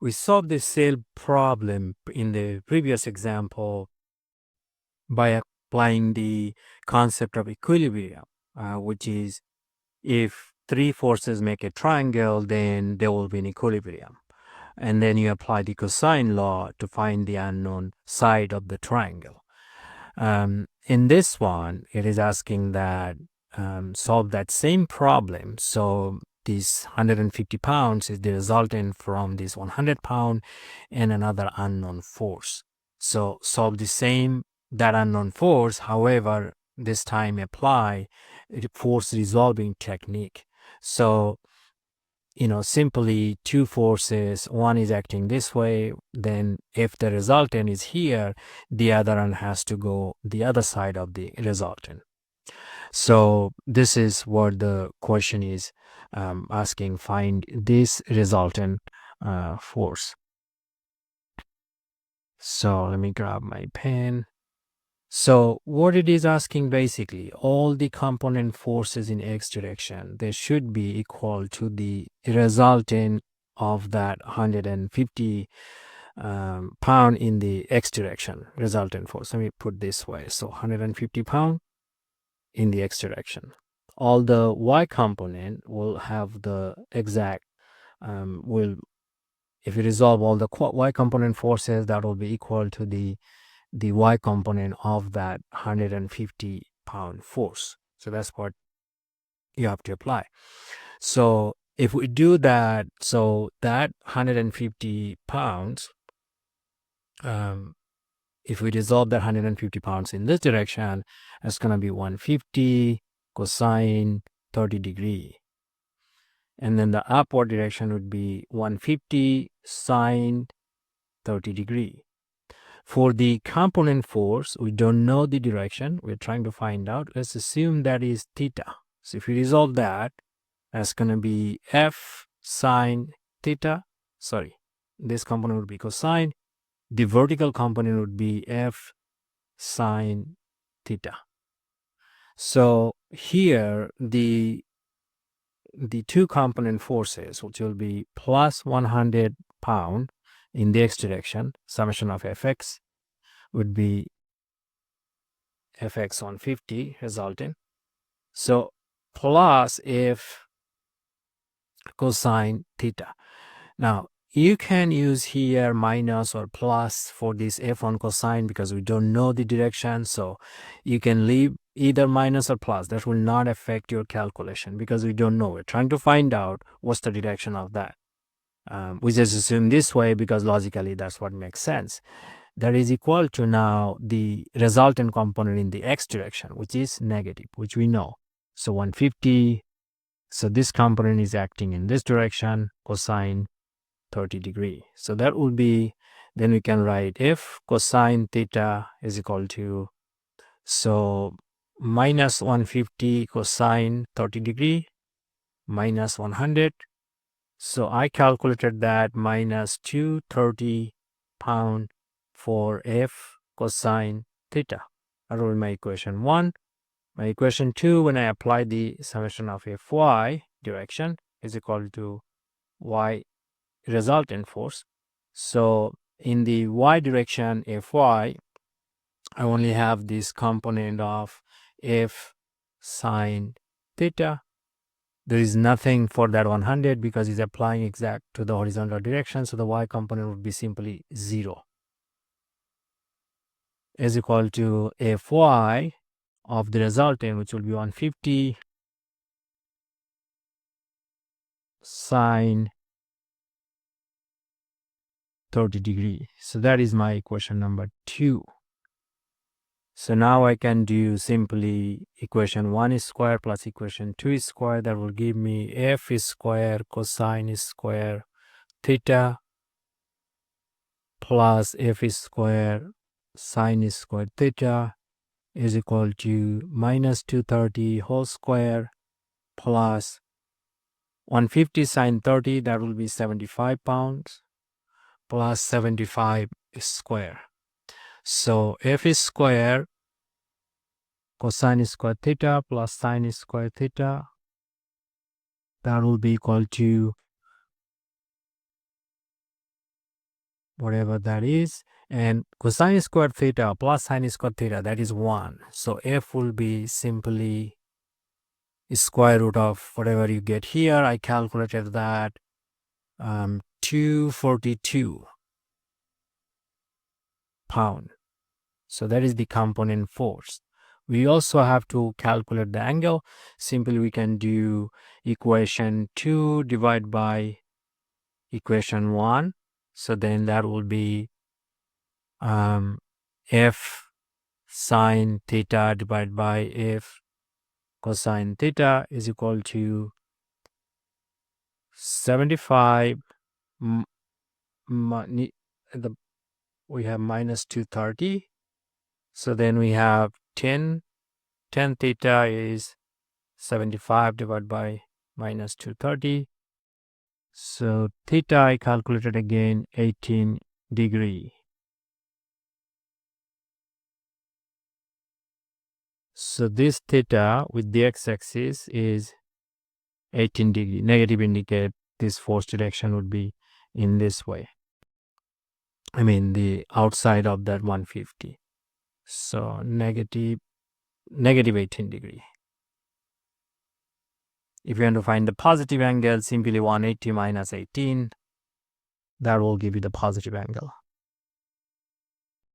We solved the same problem in the previous example by applying the concept of equilibrium, which is if three forces make a triangle, then there will be an equilibrium. And then you apply the cosine law to find the unknown side of the triangle. In this one, it is asking that solve that same problem. So this 150 pounds is the resultant from this 100 pound and another unknown force. So solve the same, that unknown force, however, this time apply a force resolving technique. So, simply two forces, one is acting this way, then if the resultant is here, the other one has to go the other side of the resultant. So this is what the question is asking, find this resultant force. So let me grab my pen. So what it is asking basically, all the component forces in x direction, they should be equal to the resultant of that 150 pound in the x direction, resultant force. Let me put this way. So 150 pound in the x direction. All the y component will have the exact, if you resolve all the y component forces, that will be equal to the y component of that 150 pound force. So that's what you have to apply. So if we do that, so that 150 pounds, if we resolve that 150 pounds in this direction, it's going to be 150 cosine 30 degree. And then the upward direction would be 150 sine 30 degree. For the component force, we don't know the direction. We're trying to find out. Let's assume that is theta. So if we resolve that, that's going to be F sine theta. Sorry, this component would be cosine. The vertical component would be F sine theta. So here, the two component forces, which will be plus 100 pound in the x direction, summation of Fx would be Fx 150 resultant. So plus F cosine theta. Now you can use here minus or plus for this F1 cosine because we don't know the direction. So you can leave either minus or plus. That will not affect your calculation because we don't know. We're trying to find out what's the direction of that. We just assume this way because logically that's what makes sense. That is equal to now the resultant component in the x direction, which is negative, which we know. So 150. So this component is acting in this direction, cosine 30 degree. So that would be, then we can write if cosine theta is equal to, so minus 150 cosine 30 degree minus 100. So I calculated that minus 230 pound for F cosine theta. That will be my equation 1. My equation 2, when I apply the summation of Fy direction is equal to y resultant force. So in the y direction Fy, I only have this component of F sine theta. There is nothing for that 100 because it's applying exact to the horizontal direction. So the y component would be simply 0 is equal to Fy of the resultant, which will be 150 sine 30 degree. So that is my equation number 2. So now I can do simply equation 1 is square plus equation 2 is square. That will give me F is square cosine is square theta plus F is square sine is square theta is equal to minus 230 whole square plus 150 sine 30, that will be 75 pounds plus 75 square. So F is square cosine is square theta plus sine is square theta, that will be equal to whatever that is, and cosine squared theta plus sine squared theta, that is 1. So f will be simply square root of whatever you get here. I calculated that 242 pound. So that is the component force. We also have to calculate the angle. Simply we can do equation 2 divided by equation 1. So then that will be f sine theta divided by f cosine theta is equal to 75. We have minus 230. So then we have 10 theta is 75 divided by minus 230. So theta I calculated again 18 degree. So this theta with the x-axis is 18 degree. Negative indicate this force direction would be in this way. I mean the outside of that 150. So negative 18 degree. If you want to find the positive angle, simply 180 minus 18. That will give you the positive angle.